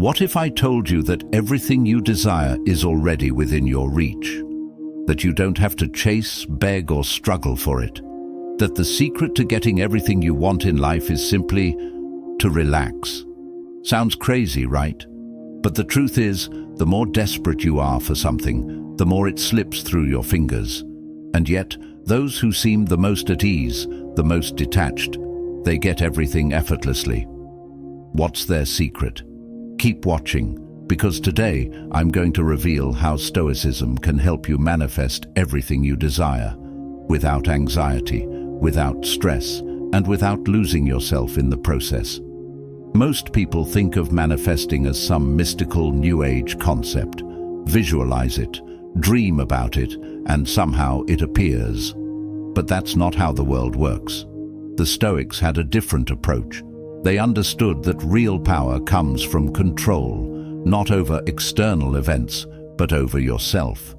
What if I told you that everything you desire is already within your reach? That you don't have to chase, beg, or struggle for it? That the secret to getting everything you want in life is simply to relax? Sounds crazy, right? But the truth is, the more desperate you are for something, the more it slips through your fingers. And yet, those who seem the most at ease, the most detached, they get everything effortlessly. What's their secret? Keep watching, because today I'm going to reveal how Stoicism can help you manifest everything you desire, without anxiety, without stress, and without losing yourself in the process. Most people think of manifesting as some mystical New Age concept. Visualize it, dream about it, and somehow it appears. But that's not how the world works. The Stoics had a different approach. They understood that real power comes from control, not over external events, but over yourself.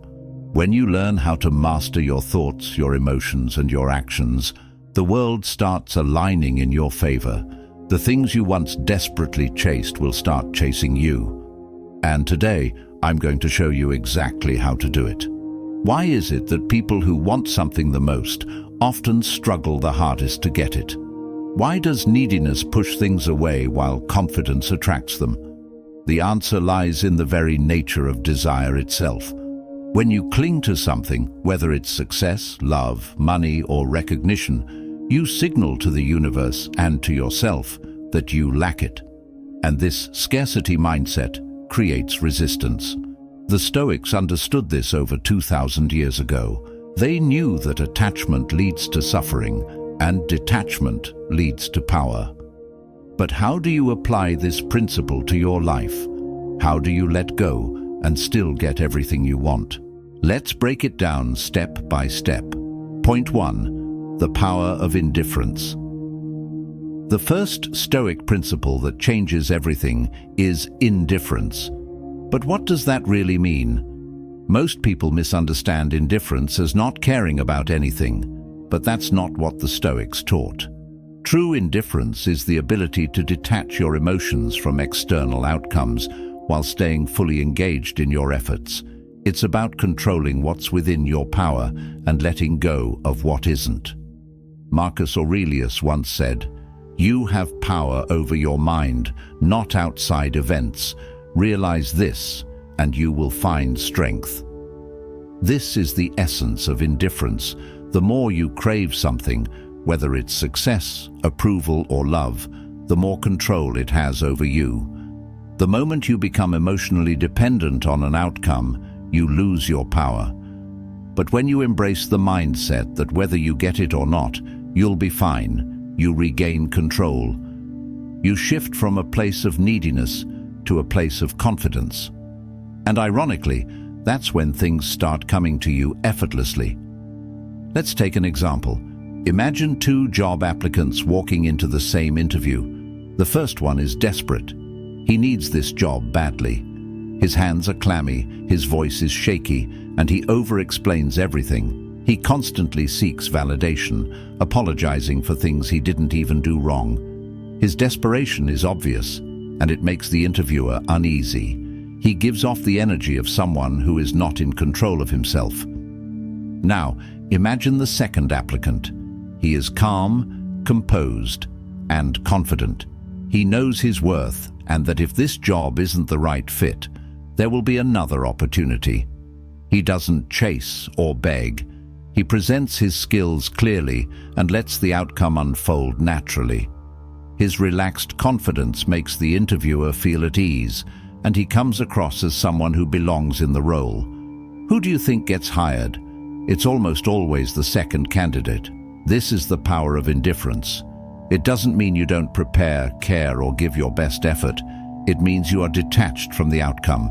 When you learn how to master your thoughts, your emotions, and your actions, the world starts aligning in your favor. The things you once desperately chased will start chasing you. And today, I'm going to show you exactly how to do it. Why is it that people who want something the most often struggle the hardest to get it? Why does neediness push things away while confidence attracts them? The answer lies in the very nature of desire itself. When you cling to something, whether it's success, love, money, or recognition, you signal to the universe and to yourself that you lack it. And this scarcity mindset creates resistance. The Stoics understood this over 2,000 years ago. They knew that attachment leads to suffering and detachment leads to power. But how do you apply this principle to your life? How do you let go and still get everything you want? Let's break it down step by step. Point 1. The power of indifference. The first Stoic principle that changes everything is indifference. But what does that really mean? Most people misunderstand indifference as not caring about anything, but that's not what the Stoics taught. True indifference is the ability to detach your emotions from external outcomes while staying fully engaged in your efforts. It's about controlling what's within your power and letting go of what isn't. Marcus Aurelius once said, "You have power over your mind, not outside events. Realize this, and you will find strength." This is the essence of indifference. The more you crave something, whether it's success, approval, or love, the more control it has over you. The moment you become emotionally dependent on an outcome, you lose your power. But when you embrace the mindset that whether you get it or not, you'll be fine, you regain control. You shift from a place of neediness to a place of confidence. And ironically, that's when things start coming to you effortlessly. Let's take an example. Imagine two job applicants walking into the same interview. The first one is desperate. He needs this job badly. His hands are clammy, his voice is shaky, and he over-explains everything. He constantly seeks validation, apologizing for things he didn't even do wrong. His desperation is obvious, and it makes the interviewer uneasy. He gives off the energy of someone who is not in control of himself. Now, imagine the second applicant. He is calm, composed, and confident. He knows his worth and that if this job isn't the right fit, there will be another opportunity. He doesn't chase or beg. He presents his skills clearly and lets the outcome unfold naturally. His relaxed confidence makes the interviewer feel at ease, and he comes across as someone who belongs in the role. Who do you think gets hired? It's almost always the second candidate. This is the power of indifference. It doesn't mean you don't prepare, care, or give your best effort. It means you are detached from the outcome.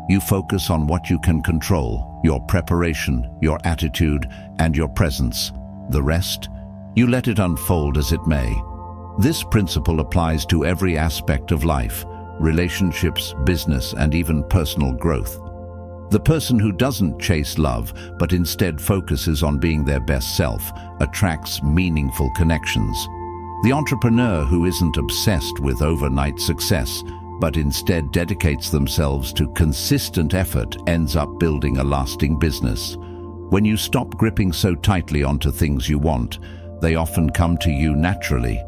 You focus on what you can control, your preparation, your attitude, and your presence. The rest, you let it unfold as it may. This principle applies to every aspect of life, relationships, business, and even personal growth. The person who doesn't chase love, but instead focuses on being their best self, attracts meaningful connections. The entrepreneur who isn't obsessed with overnight success, but instead dedicates themselves to consistent effort ends up building a lasting business. When you stop gripping so tightly onto things you want, they often come to you naturally.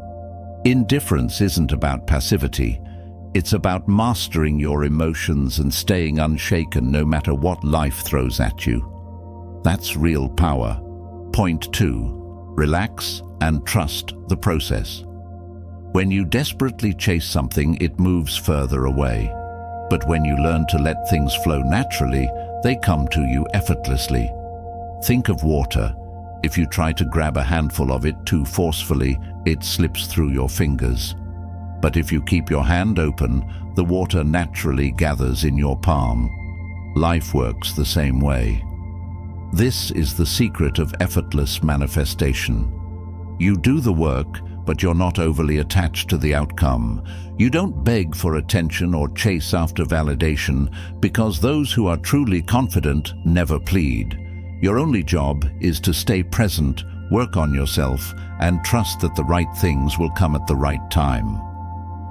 Indifference isn't about passivity. It's about mastering your emotions and staying unshaken no matter what life throws at you. That's real power. Point 2. Relax and trust the process. When you desperately chase something, it moves further away. But when you learn to let things flow naturally, they come to you effortlessly. Think of water. If you try to grab a handful of it too forcefully, it slips through your fingers. But if you keep your hand open, the water naturally gathers in your palm. Life works the same way. This is the secret of effortless manifestation. You do the work, but you're not overly attached to the outcome. You don't beg for attention or chase after validation, because those who are truly confident never plead. Your only job is to stay present, work on yourself, and trust that the right things will come at the right time.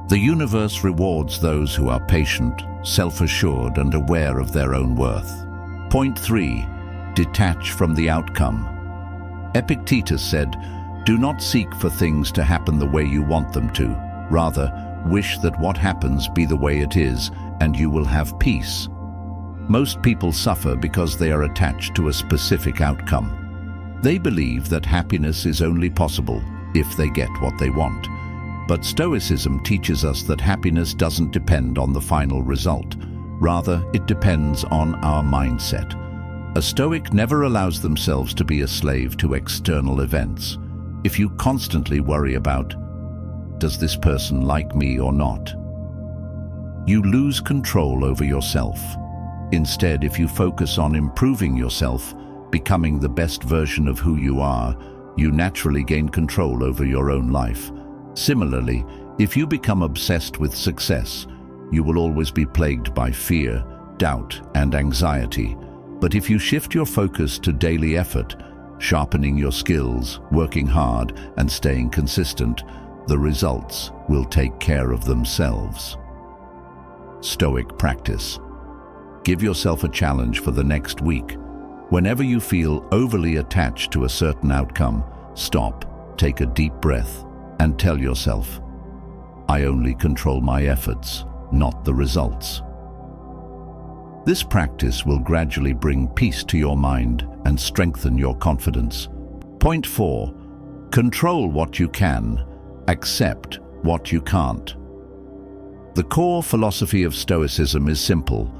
The universe rewards those who are patient, self-assured, and aware of their own worth. Point 3. Detach from the outcome. Epictetus said, "Do not seek for things to happen the way you want them to. Rather, wish that what happens be the way it is, and you will have peace." Most people suffer because they are attached to a specific outcome. They believe that happiness is only possible if they get what they want. But Stoicism teaches us that happiness doesn't depend on the final result. Rather, it depends on our mindset. A Stoic never allows themselves to be a slave to external events. If you constantly worry about, does this person like me or not, you lose control over yourself. Instead, if you focus on improving yourself, becoming the best version of who you are, you naturally gain control over your own life. Similarly, if you become obsessed with success, you will always be plagued by fear, doubt, and anxiety. But if you shift your focus to daily effort, sharpening your skills, working hard, and staying consistent, the results will take care of themselves. Stoic practice. Give yourself a challenge for the next week. Whenever you feel overly attached to a certain outcome, stop, take a deep breath, and tell yourself, "I only control my efforts, not the results." This practice will gradually bring peace to your mind and strengthen your confidence. Point 4. Control what you can, accept what you can't. The core philosophy of Stoicism is simple.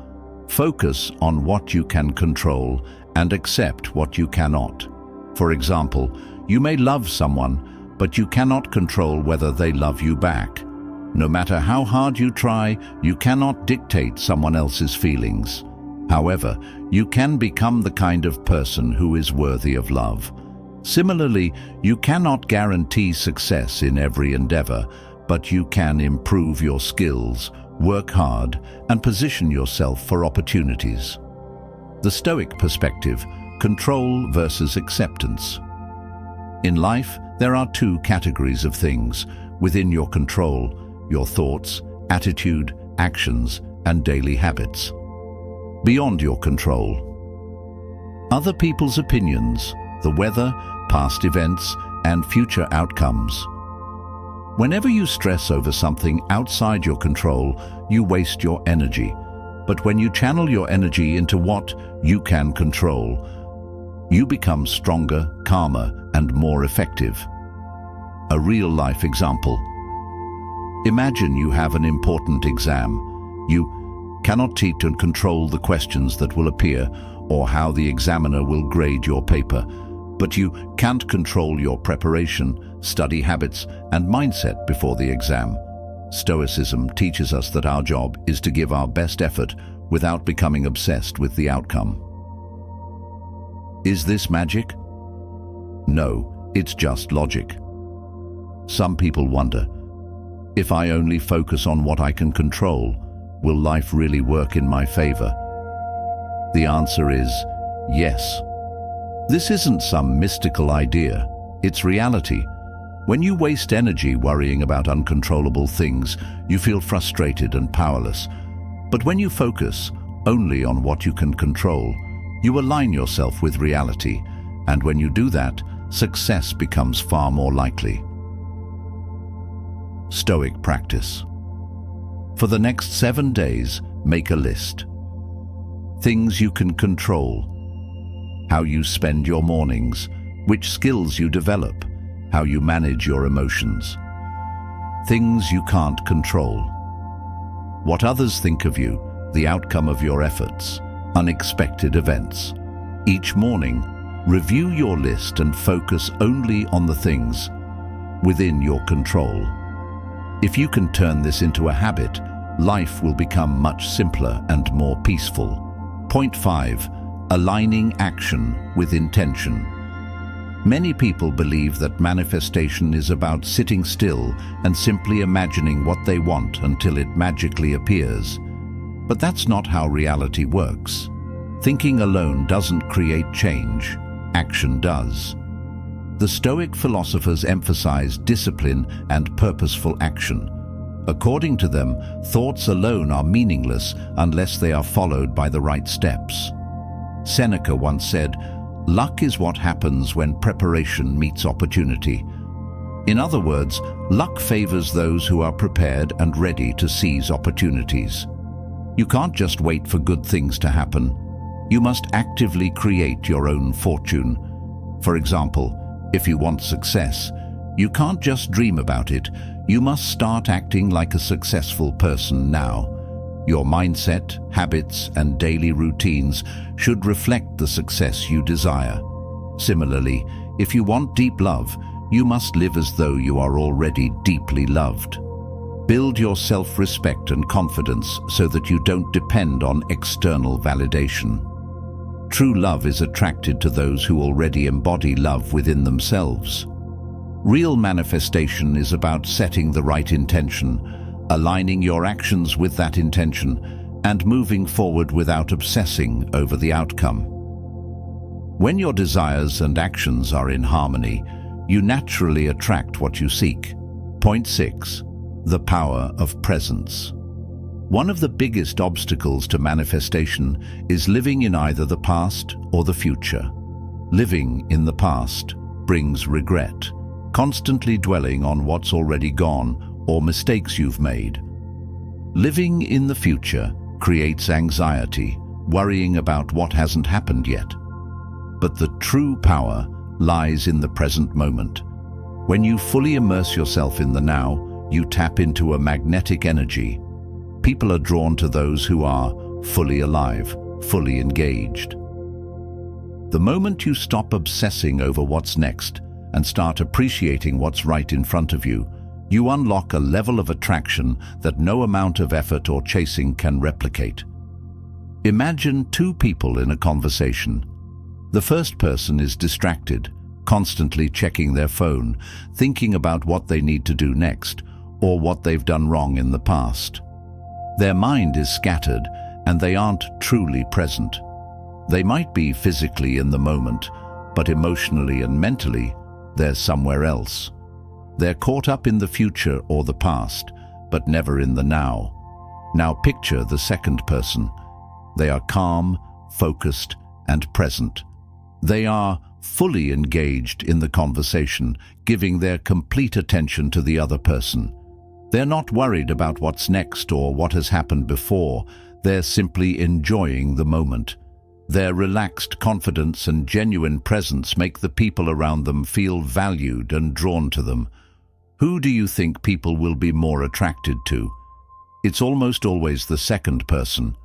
Focus on what you can control and accept what you cannot. For example, you may love someone, but you cannot control whether they love you back. No matter how hard you try, you cannot dictate someone else's feelings. However, you can become the kind of person who is worthy of love. Similarly, you cannot guarantee success in every endeavor, but you can improve your skills, work hard, and position yourself for opportunities. The Stoic perspective: control versus acceptance. In life, there are two categories of things within your control: your thoughts, attitude, actions, and daily habits. Beyond your control: other people's opinions, the weather, past events, and future outcomes. Whenever you stress over something outside your control, you waste your energy. But when you channel your energy into what you can control, you become stronger, calmer, and more effective. A real-life example. Imagine you have an important exam. You cannot teach and control the questions that will appear or how the examiner will grade your paper, but you can't control your preparation, study habits, and mindset before the exam. Stoicism teaches us that our job is to give our best effort without becoming obsessed with the outcome. Is this magic? No, it's just logic. Some people wonder, if I only focus on what I can control, will life really work in my favor? The answer is yes. This isn't some mystical idea, it's reality. When you waste energy worrying about uncontrollable things, you feel frustrated and powerless. But when you focus only on what you can control, you align yourself with reality, and when you do that, success becomes far more likely. Stoic practice. For the next 7 days, make a list. Things you can control. How you spend your mornings, which skills you develop, how you manage your emotions. Things you can't control. What others think of you, the outcome of your efforts, unexpected events. Each morning, review your list and focus only on the things within your control. If you can turn this into a habit, life will become much simpler and more peaceful. Point 5. Aligning action with intention. Many people believe that manifestation is about sitting still and simply imagining what they want until it magically appears. But that's not how reality works. Thinking alone doesn't create change. Action does. The Stoic philosophers emphasize discipline and purposeful action. According to them, thoughts alone are meaningless unless they are followed by the right steps. Seneca once said, "Luck is what happens when preparation meets opportunity." In other words, luck favors those who are prepared and ready to seize opportunities. You can't just wait for good things to happen. You must actively create your own fortune. For example, if you want success, you can't just dream about it. You must start acting like a successful person now. Your mindset, habits, and daily routines should reflect the success you desire. Similarly, if you want deep love, you must live as though you are already deeply loved. Build your self-respect and confidence so that you don't depend on external validation. True love is attracted to those who already embody love within themselves. Real manifestation is about setting the right intention, aligning your actions with that intention, and moving forward without obsessing over the outcome. When your desires and actions are in harmony, you naturally attract what you seek. Point 6. The power of presence. One of the biggest obstacles to manifestation is living in either the past or the future. Living in the past brings regret, constantly dwelling on what's already gone or mistakes you've made. Living in the future creates anxiety, worrying about what hasn't happened yet. But the true power lies in the present moment. When you fully immerse yourself in the now, you tap into a magnetic energy. People are drawn to those who are fully alive, fully engaged. The moment you stop obsessing over what's next and start appreciating what's right in front of you, you unlock a level of attraction that no amount of effort or chasing can replicate. Imagine two people in a conversation. The first person is distracted, constantly checking their phone, thinking about what they need to do next or what they've done wrong in the past. Their mind is scattered and they aren't truly present. They might be physically in the moment, but emotionally and mentally, they're somewhere else. They're caught up in the future or the past, but never in the now. Now picture the second person. They are calm, focused, and present. They are fully engaged in the conversation, giving their complete attention to the other person. They're not worried about what's next or what has happened before. They're simply enjoying the moment. Their relaxed confidence and genuine presence make the people around them feel valued and drawn to them. Who do you think people will be more attracted to? It's almost always the second person,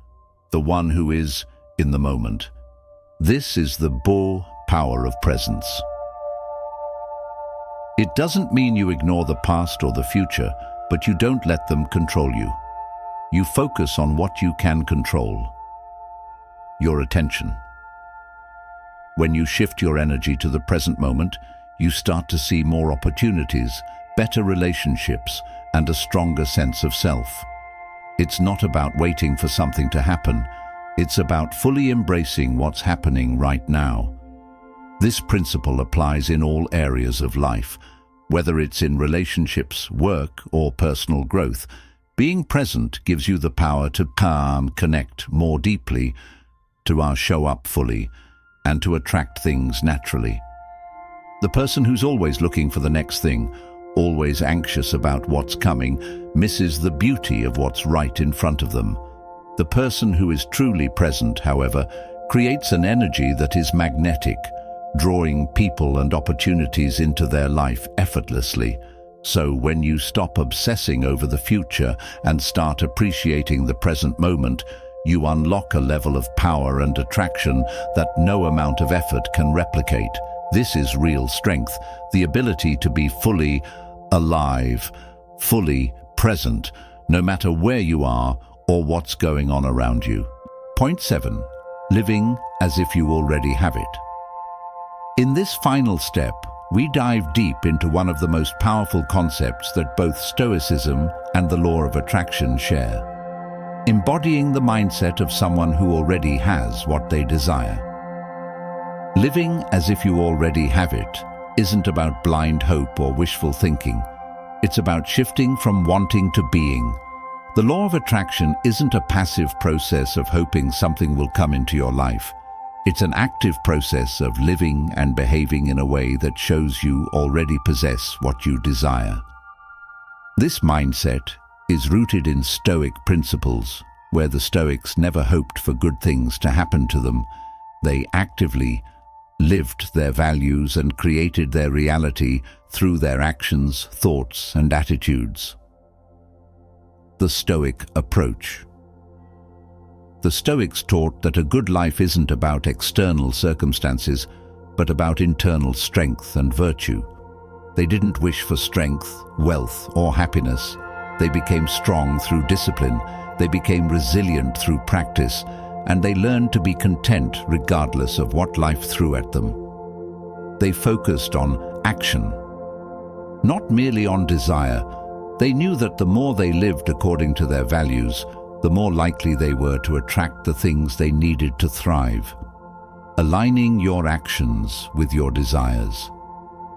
the one who is in the moment. This is the power of presence. It doesn't mean you ignore the past or the future, but you don't let them control you. You focus on what you can control. Your attention. When you shift your energy to the present moment, you start to see more opportunities, better relationships, and a stronger sense of self. It's not about waiting for something to happen. It's about fully embracing what's happening right now. This principle applies in all areas of life, Whether it's in relationships, work, or personal growth, being present gives you the power to connect more deeply, to show up fully, and to attract things naturally. The person who's always looking for the next thing, always anxious about what's coming, misses the beauty of what's right in front of them. The person who is truly present, however, creates an energy that is magnetic, drawing people and opportunities into their life effortlessly. So when you stop obsessing over the future and start appreciating the present moment, you unlock a level of power and attraction that no amount of effort can replicate. This is real strength, the ability to be fully alive, fully present, no matter where you are or what's going on around you. Point 7. Living as if you already have it. In this final step, we dive deep into one of the most powerful concepts that both Stoicism and the law of attraction share: embodying the mindset of someone who already has what they desire. Living as if you already have it isn't about blind hope or wishful thinking. It's about shifting from wanting to being. The law of attraction isn't a passive process of hoping something will come into your life. It's an active process of living and behaving in a way that shows you already possess what you desire. This mindset is rooted in Stoic principles, where the Stoics never hoped for good things to happen to them. They actively lived their values and created their reality through their actions, thoughts, and attitudes. The Stoic approach. The Stoics taught that a good life isn't about external circumstances, but about internal strength and virtue. They didn't wish for strength, wealth, or happiness. They became strong through discipline. They became resilient through practice, and they learned to be content regardless of what life threw at them. They focused on action, not merely on desire. They knew that the more they lived according to their values, the more likely they were to attract the things they needed to thrive. Aligning your actions with your desires.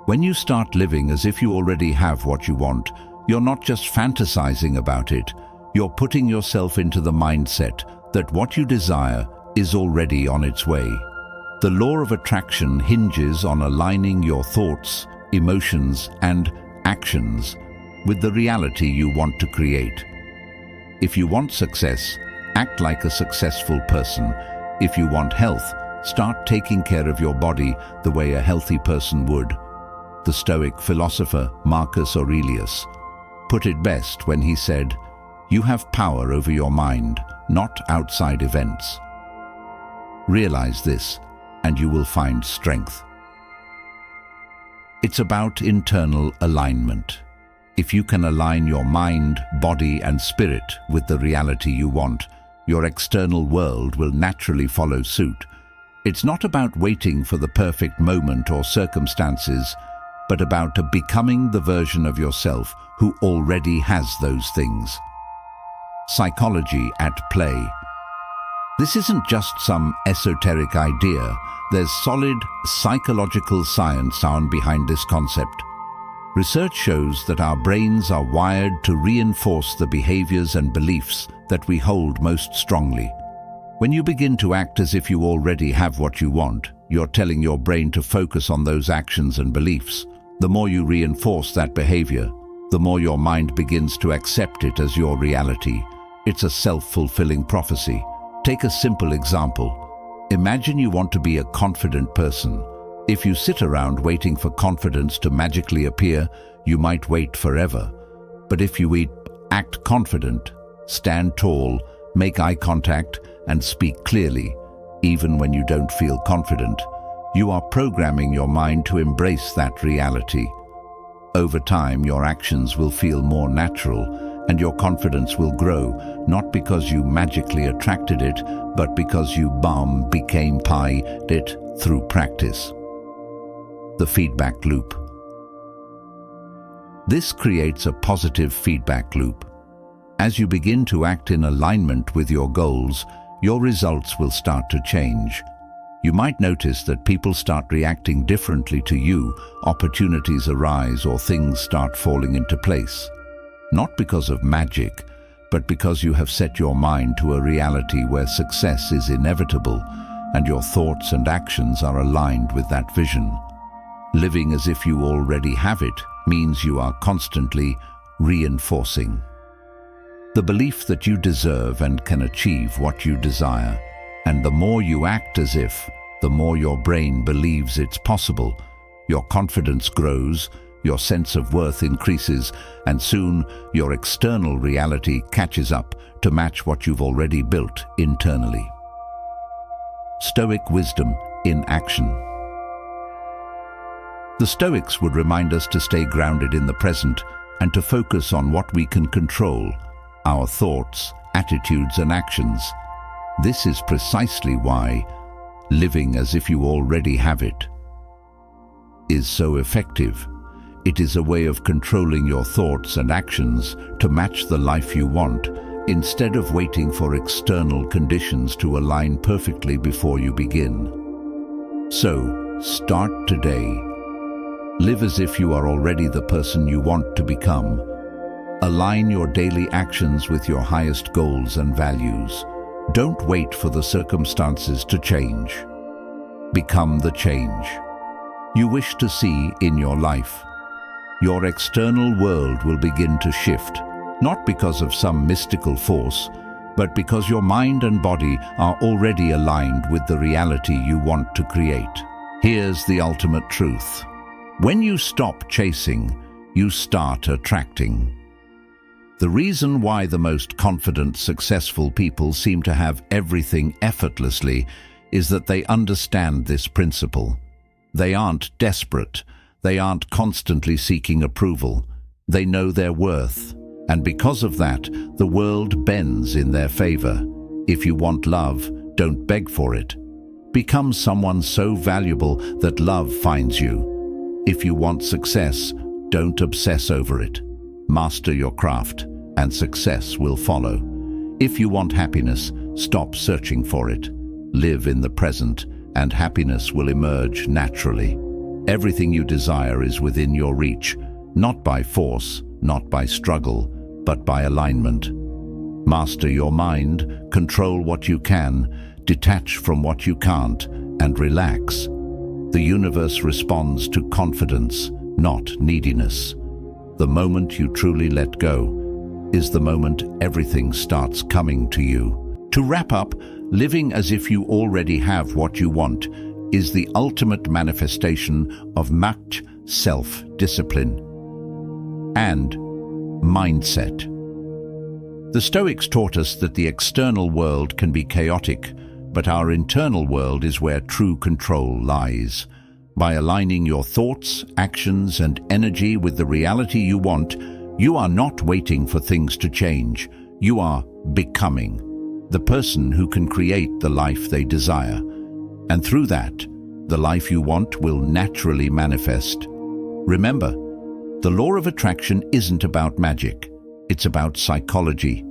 When you start living as if you already have what you want, you're not just fantasizing about it, you're putting yourself into the mindset that what you desire is already on its way. The law of attraction hinges on aligning your thoughts, emotions, and actions with the reality you want to create. If you want success, act like a successful person. If you want health, start taking care of your body the way a healthy person would. The Stoic philosopher Marcus Aurelius put it best when he said, "You have power over your mind, not outside events." Realize this, and you will find strength. It's about internal alignment. If you can align your mind, body, and spirit with the reality you want, your external world will naturally follow suit. It's not about waiting for the perfect moment or circumstances, but about becoming the version of yourself who already has those things. Psychology at play. This isn't just some esoteric idea. There's solid psychological science behind this concept. Research shows that our brains are wired to reinforce the behaviors and beliefs that we hold most strongly. When you begin to act as if you already have what you want, you're telling your brain to focus on those actions and beliefs. The more you reinforce that behavior, the more your mind begins to accept it as your reality. It's a self-fulfilling prophecy. Take a simple example. Imagine you want to be a confident person. If you sit around waiting for confidence to magically appear, you might wait forever. But if you act confident, stand tall, make eye contact, and speak clearly, even when you don't feel confident, you are programming your mind to embrace that reality. Over time, your actions will feel more natural, and your confidence will grow, not because you magically attracted it, but because you became it through practice. The feedback loop. This creates a positive feedback loop. As you begin to act in alignment with your goals, your results will start to change. You might notice that people start reacting differently to you, opportunities arise, or things start falling into place. Not because of magic, but because you have set your mind to a reality where success is inevitable and your thoughts and actions are aligned with that vision. Living as if you already have it means you are constantly reinforcing the belief that you deserve and can achieve what you desire. And the more you act as if, the more your brain believes it's possible. Your confidence grows, your sense of worth increases, and soon your external reality catches up to match what you've already built internally. Stoic wisdom in action. The Stoics would remind us to stay grounded in the present and to focus on what we can control, our thoughts, attitudes, and actions. This is precisely why living as if you already have it is so effective. It is a way of controlling your thoughts and actions to match the life you want, instead of waiting for external conditions to align perfectly before you begin. So, start today. Live as if you are already the person you want to become. Align your daily actions with your highest goals and values. Don't wait for the circumstances to change. Become the change you wish to see in your life. Your external world will begin to shift, not because of some mystical force, but because your mind and body are already aligned with the reality you want to create. Here's the ultimate truth. When you stop chasing, you start attracting. The reason why the most confident, successful people seem to have everything effortlessly is that they understand this principle. They aren't desperate. They aren't constantly seeking approval. They know their worth. And because of that, the world bends in their favor. If you want love, don't beg for it. Become someone so valuable that love finds you. If you want success, don't obsess over it. Master your craft, and success will follow. If you want happiness, stop searching for it. Live in the present, and happiness will emerge naturally. Everything you desire is within your reach, not by force, not by struggle, but by alignment. Master your mind, control what you can, detach from what you can't, and relax. The universe responds to confidence, not neediness. The moment you truly let go is the moment everything starts coming to you. To wrap up, living as if you already have what you want is the ultimate manifestation of much self-discipline and mindset. The Stoics taught us that the external world can be chaotic, but our internal world is where true control lies. By aligning your thoughts, actions, and energy with the reality you want, you are not waiting for things to change. You are becoming the person who can create the life they desire. And through that, the life you want will naturally manifest. Remember, the law of attraction isn't about magic. It's about psychology.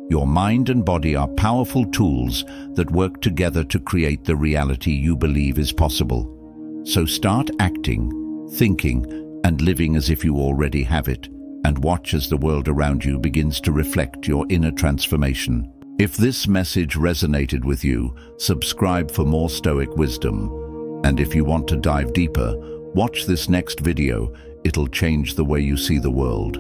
Your mind and body are powerful tools that work together to create the reality you believe is possible. So start acting, thinking, and living as if you already have it, and watch as the world around you begins to reflect your inner transformation. If this message resonated with you, subscribe for more Stoic wisdom. And if you want to dive deeper, watch this next video. It'll change the way you see the world.